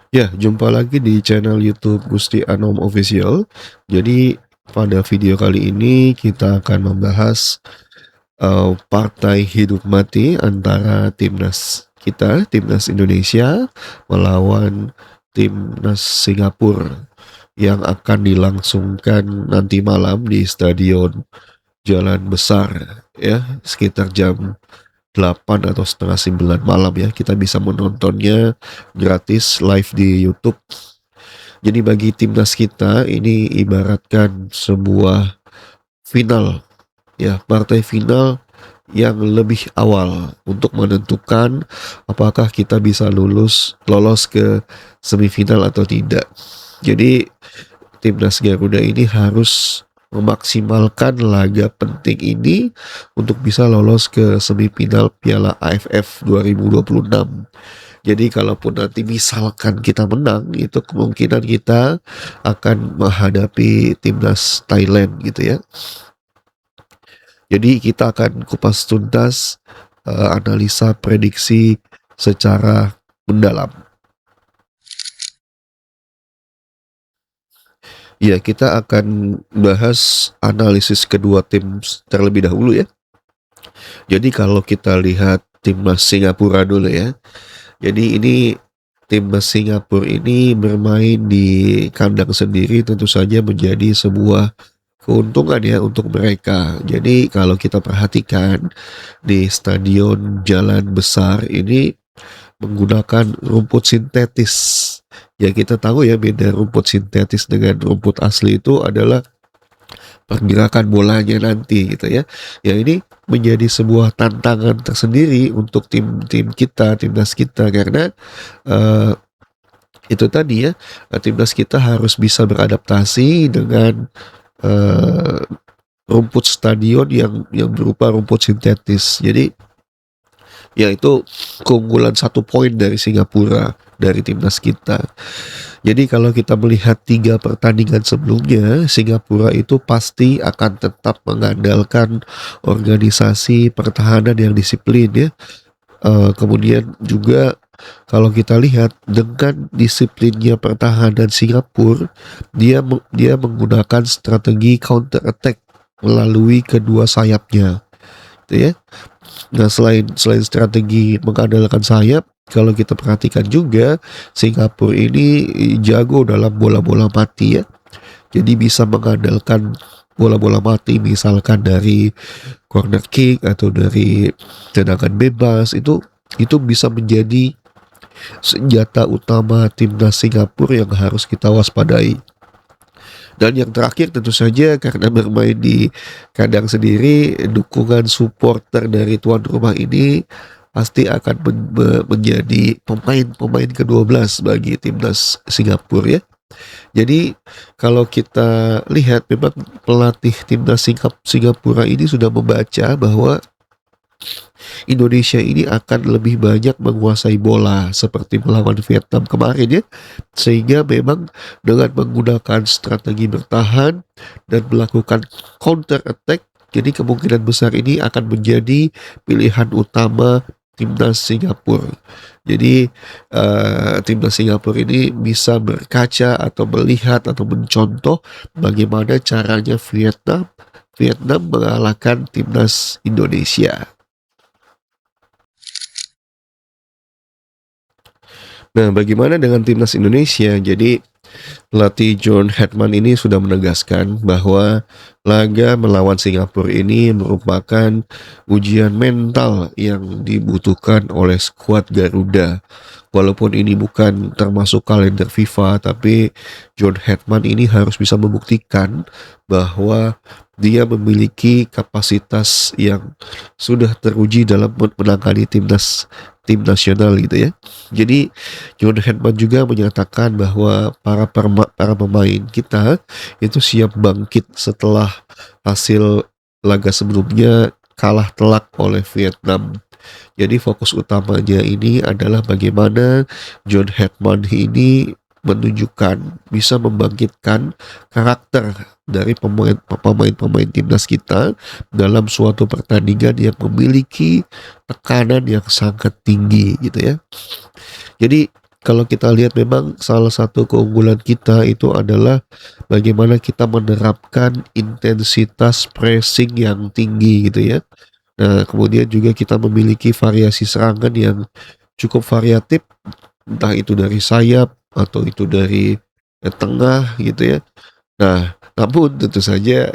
Ya, jumpa lagi di channel YouTube Gusti Anom Official. Jadi pada video kali ini kita akan membahas partai hidup mati antara timnas kita, timnas Indonesia melawan timnas Singapura yang akan dilangsungkan nanti malam di Stadion Jalan Besar ya, sekitar jam 8 atau setengah 9 malam ya. Kita bisa menontonnya gratis live di YouTube. Jadi bagi timnas kita ini ibaratkan sebuah final ya, partai final yang lebih awal untuk menentukan apakah kita bisa lolos ke semifinal atau tidak. Jadi timnas Garuda ini harus memaksimalkan laga penting ini untuk bisa lolos ke semifinal Piala AFF 2026. Jadi kalaupun nanti misalkan kita menang, itu kemungkinan kita akan menghadapi timnas Thailand gitu ya. Jadi kita akan kupas tuntas analisa prediksi secara mendalam. Ya, kita akan bahas analisis kedua tim terlebih dahulu ya. Jadi kalau kita lihat timnas Singapura dulu ya. Jadi ini timnas Singapura ini bermain di kandang sendiri tentu saja menjadi sebuah keuntungan ya untuk mereka. Jadi kalau kita perhatikan di Stadion Jalan Besar ini menggunakan rumput sintetis. Ya kita tahu ya beda rumput sintetis dengan rumput asli itu adalah pergerakan bolanya nanti gitu ya. Ya ini menjadi sebuah tantangan tersendiri untuk tim-tim kita, timnas kita karena uh, itu tadi ya, timnas kita harus bisa beradaptasi dengan uh, rumput stadion yang berupa rumput sintetis. Jadi ya itu keunggulan 1 poin dari Singapura dari timnas kita. Jadi kalau kita melihat 3 pertandingan sebelumnya, Singapura itu pasti akan tetap mengandalkan organisasi pertahanan yang disiplin ya. Kemudian juga kalau kita lihat dengan disiplinnya pertahanan Singapura, dia menggunakan strategi counter attack melalui kedua sayapnya, gitu ya. Nah, selain strategi mengandalkan sayap, kalau kita perhatikan juga Singapura ini jago dalam bola-bola mati ya. Jadi bisa mengandalkan bola-bola mati misalkan dari corner kick atau dari tendangan bebas itu bisa menjadi senjata utama timnas Singapura yang harus kita waspadai. Dan yang terakhir tentu saja karena bermain di kandang sendiri, dukungan supporter dari tuan rumah ini pasti akan menjadi pemain ke-12 bagi timnas Singapura ya. Jadi kalau kita lihat memang pelatih timnas Singapura ini sudah membaca bahwa Indonesia ini akan lebih banyak menguasai bola seperti melawan Vietnam kemarin ya. Sehingga memang dengan menggunakan strategi bertahan dan melakukan counter attack, jadi kemungkinan besar ini akan menjadi pilihan utama timnas Singapura. Jadi timnas Singapura ini bisa berkaca atau melihat atau mencontoh bagaimana caranya Vietnam mengalahkan timnas Indonesia. Nah, bagaimana dengan timnas Indonesia? Jadi, pelatih John Hetman ini sudah menegaskan bahwa laga melawan Singapura ini merupakan ujian mental yang dibutuhkan oleh skuad Garuda. Walaupun ini bukan termasuk kalender FIFA, tapi John Hetman ini harus bisa membuktikan bahwa dia memiliki kapasitas yang sudah teruji dalam menangani tim nasional gitu ya. Jadi John Hetman juga menyatakan bahwa para pemain kita itu siap bangkit setelah hasil laga sebelumnya kalah telak oleh Vietnam. Jadi fokus utamanya ini adalah bagaimana John Hetman ini menunjukkan bisa membangkitkan karakter dari pemain-pemain timnas kita dalam suatu pertandingan yang memiliki tekanan yang sangat tinggi gitu ya. Jadi kalau kita lihat memang salah satu keunggulan kita itu adalah bagaimana kita menerapkan intensitas pressing yang tinggi gitu ya. Nah, kemudian juga kita memiliki variasi serangan yang cukup variatif, entah itu dari sayap atau itu dari tengah gitu ya. Nah, namun tentu saja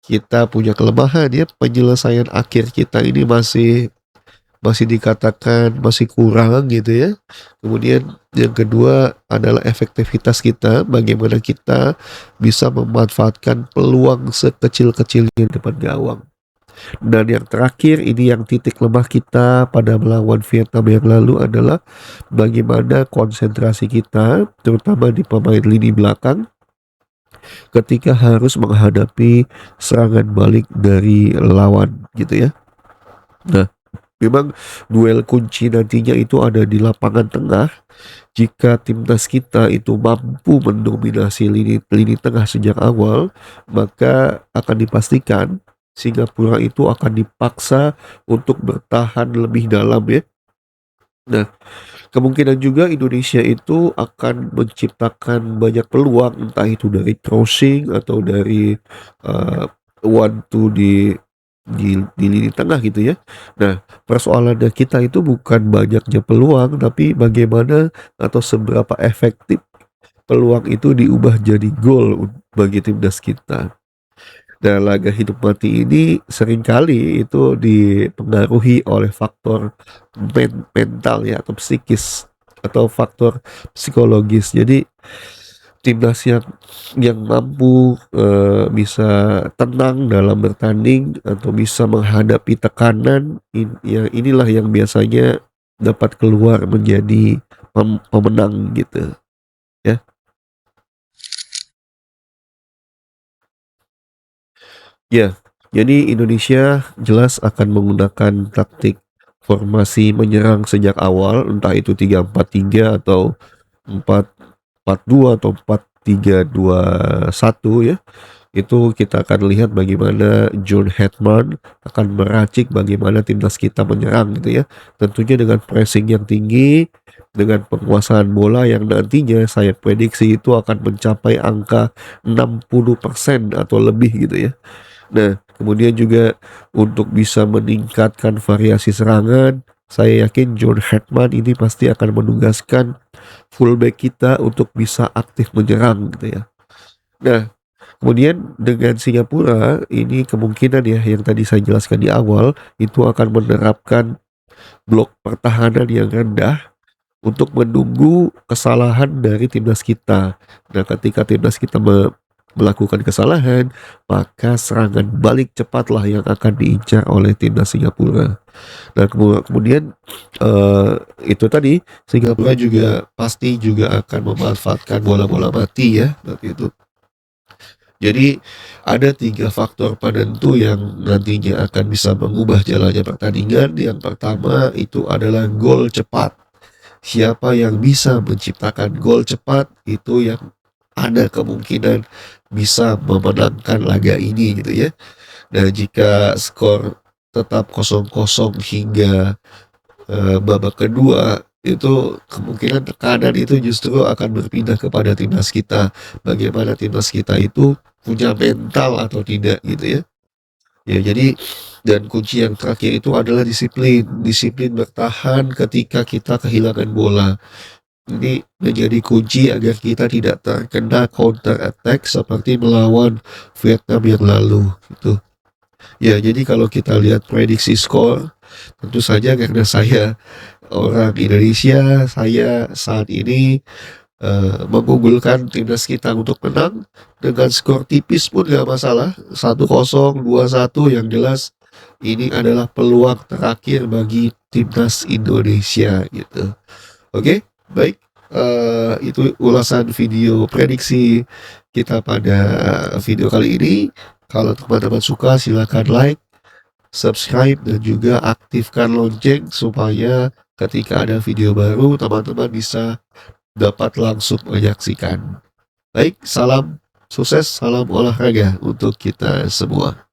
kita punya kelemahan ya, penyelesaian akhir kita ini masih masih dikatakan masih kurang gitu ya. Kemudian yang kedua adalah efektivitas kita, bagaimana kita bisa memanfaatkan peluang sekecil-kecilnya di depan gawang. Dan yang terakhir ini yang titik lemah kita pada melawan Vietnam yang lalu adalah bagaimana konsentrasi kita, terutama di pemain lini belakang, ketika harus menghadapi serangan balik dari lawan gitu ya. Nah, memang duel kunci nantinya itu ada di lapangan tengah. Jika timnas kita itu mampu mendominasi lini tengah sejak awal, maka akan dipastikan Singapura itu akan dipaksa untuk bertahan lebih dalam ya. Nah, kemungkinan juga Indonesia itu akan menciptakan banyak peluang, entah itu dari crossing atau dari uh, one two di lini tengah gitu ya. Nah, persoalannya kita itu bukan banyaknya peluang, tapi bagaimana atau seberapa efektif peluang itu diubah jadi gol bagi timnas kita. Dan laga hidup mati ini seringkali itu dipengaruhi oleh faktor mental ya atau psikis atau faktor psikologis. Jadi timnas yang mampu bisa tenang dalam bertanding atau bisa menghadapi tekanan ya inilah yang biasanya dapat keluar menjadi pemenang gitu ya. Ya, jadi Indonesia jelas akan menggunakan taktik formasi menyerang sejak awal, entah itu 3-4-3 atau 4-4-2 atau 4-3-2-1 ya. Itu kita akan lihat bagaimana John Hetman akan meracik bagaimana timnas kita menyerang gitu ya. Tentunya dengan pressing yang tinggi, dengan penguasaan bola yang nantinya saya prediksi itu akan mencapai angka 60% atau lebih gitu ya. Nah, kemudian juga untuk bisa meningkatkan variasi serangan, saya yakin John Hetman ini pasti akan menugaskan fullback kita untuk bisa aktif menyerang gitu ya. Nah, kemudian dengan Singapura ini kemungkinan ya yang tadi saya jelaskan di awal itu akan menerapkan blok pertahanan yang rendah untuk menunggu kesalahan dari timnas kita. Nah, ketika timnas kita melakukan kesalahan, maka serangan balik cepatlah yang akan diincar oleh timnas Singapura. Nah, kemudian itu tadi Singapura juga pasti juga akan memanfaatkan bola-bola mati ya, berarti itu. Jadi ada 3 faktor penentu yang nantinya akan bisa mengubah jalannya pertandingan. Yang pertama itu adalah gol cepat. Siapa yang bisa menciptakan gol cepat itu yang ada kemungkinan bisa memenangkan laga ini gitu ya. Nah, jika skor tetap 0-0 hingga babak kedua itu kemungkinan tekanan itu justru akan berpindah kepada timnas kita. Bagaimana timnas kita itu punya mental atau tidak gitu ya. Ya, jadi dan kunci yang terakhir itu adalah disiplin. Disiplin bertahan ketika kita kehilangan bola. Ini menjadi kunci agar kita tidak terkena counter attack seperti melawan Vietnam yang lalu gitu. Ya, jadi kalau kita lihat prediksi skor, tentu saja karena saya orang Indonesia, saya saat ini mengunggulkan timnas kita untuk menang dengan skor tipis pun gak masalah, 1-0, 2-1, yang jelas ini adalah peluang terakhir bagi timnas Indonesia gitu. Oke, baik. Itu ulasan video prediksi kita pada video kali ini. Kalau teman-teman suka silakan like, subscribe, dan juga aktifkan lonceng supaya ketika ada video baru teman-teman bisa dapat langsung menyaksikan. Baik, salam sukses, salam olahraga untuk kita semua.